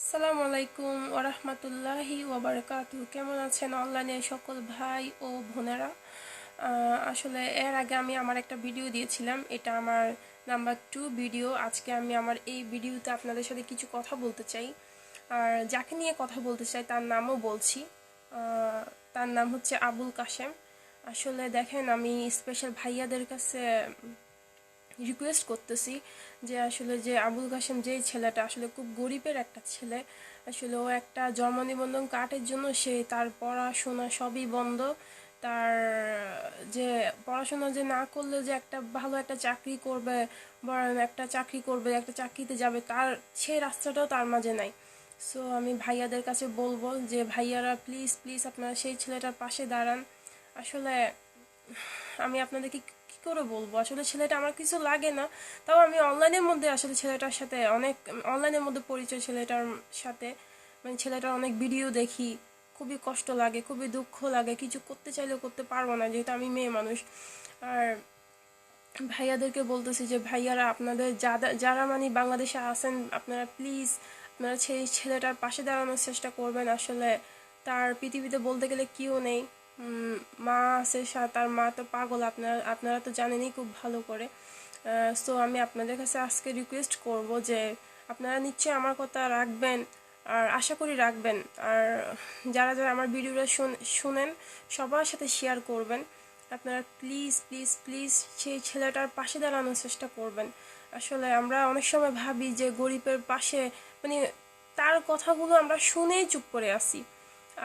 আসসালামু আলাইকুম ওরহমতুল্লাহি ওয়াবারাকাতুহু। কেমন আছেন অনলাইনে সকল ভাই ও বোনেরা? আসলে এর আগে আমি আমার একটা ভিডিও দিয়েছিলাম, এটা আমার নাম্বার 2 ভিডিও। আজকে আমি আমার এই ভিডিওতে আপনাদের সাথে কিছু কথা বলতে চাই, আর যাকে নিয়ে কথা বলতে চাই তার নামও বলছি। তার নাম হচ্ছে আবুল কাশেম। আসলে দেখেন, আমি স্পেশাল ভাইয়াদের কাছে রিকোয়েস্ট করতেছি যে আসলে যে আবুল কাশেম যেই ছেলেটা আসলে খুব গরিবের একটা ছেলে। আসলে ও একটা জন্ম নিবন্ধন কার্ডের জন্য সে তার পড়াশোনা সবই বন্ধ। তার যে পড়াশোনা যে না করলে যে একটা ভালো একটা চাকরি করবে, বরং একটা চাকরি করবে, একটা চাকরিতে যাবে, তার সেই রাস্তাটাও তার মাঝে নাই। সো আমি ভাইয়াদের কাছে বলবো যে ভাইয়ারা প্লিজ প্লিজ আপনারা সেই ছেলেটার পাশে দাঁড়ান। আসলে আমি আপনাদেরকে কি করে বলবো, আসলে ছেলেটা আমার কিছু লাগে না, তাও আমি অনলাইনের মধ্যে আসলে ছেলেটার সাথে অনেক অনলাইনের মধ্যে পরিচয় ছেলেটার সাথে, মানে ছেলেটার অনেক ভিডিও দেখি। খুবই কষ্ট লাগে, খুবই দুঃখ লাগে, কিছু করতে চাইলেও করতে পারবো না যেহেতু আমি মেয়ে মানুষ। আর ভাইয়াদেরকে বলতেছি যে ভাইয়ারা আপনাদের যারা মানে বাংলাদেশে আছেন, আপনারা প্লিজ আপনারা সেই ছেলেটার পাশে দাঁড়ানোর চেষ্টা করবেন। আসলে তার পৃথিবীতে বলতে গেলে কেউ নেই। মা আছে, তার মা তো পাগল, আপনারা তো জানেনই খুব ভালো করে। সো আমি আপনাদের কাছে আজকে রিকোয়েস্ট করব যে আপনারা নিশ্চয়ই আমার কথা রাখবেন, আর আশা করি রাখবেন। আর যারা যারা আমার ভিডিওটা শুনেন সবার সাথে শেয়ার করবেন। আপনারা প্লিজ প্লিজ প্লিজ সেই ছেলেটার পাশে দাঁড়ানোর চেষ্টা করবেন। আসলে আমরা অনেক সময় ভাবি যে গরিবের পাশে, মানে তার কথাগুলো আমরা শুনেই চুপ করে আসি।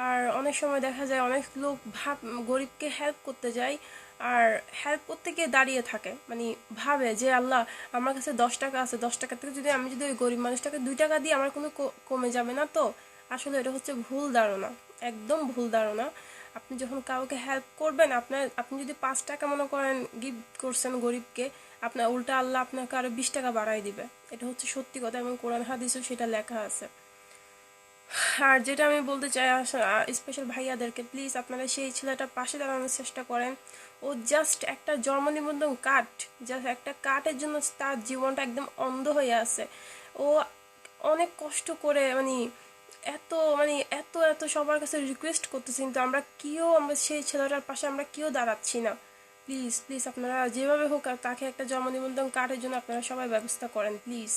আর অনেক সময় দেখা যায় অনেক লোক গরিবকে হেল্প করতে যায়, আর হেল্প করতে গিয়ে দাঁড়িয়ে থাকে, মানে ভাবে যে আল্লাহ আমার কাছে 10 টাকা আছে, 10 টাকা থেকে যদি ওই গরিব মানুষটাকে 2 টাকা দিই আমার কোনো কমে যাবে না তো। আসলে এটা হচ্ছে ভুল ধারণা, একদম ভুল ধারণা। আপনি যখন কাউকে হেল্প করবেন, আপনি যদি 5 টাকা মনে করেন গিফট করছেন গরিবকে, আপনার উল্টা আল্লাহ আপনাকে আরো 20 টাকা বাড়াই দিবে। এটা হচ্ছে সত্যি কথা, এবং কোরআন হাদিসও সেটা লেখা আছে। আর যেটা আমি বলতে চাই স্পেশাল ভাইয়াদেরকে, প্লিজ আপনারা সেই ছেলেটার পাশে দাঁড়ানোর চেষ্টা করেন। ও জাস্ট একটা জন্ম নিবন্ধন কার্ড, জাস্ট একটা কার্ডের জন্য তার জীবনটা একদম অন্ধ হয়ে আছে। ও অনেক কষ্ট করে, মানে এত মানে এত এত সবার কাছে রিকোয়েস্ট করতেছি, কিন্তু আমরা সেই ছেলেটার পাশে আমরা কেউ দাঁড়াচ্ছি না। প্লিজ প্লিজ আপনারা যেভাবে হোক তাকে একটা জন্ম নিবন্ধন কার্ডের জন্য আপনারা সবাই ব্যবস্থা করেন প্লিজ।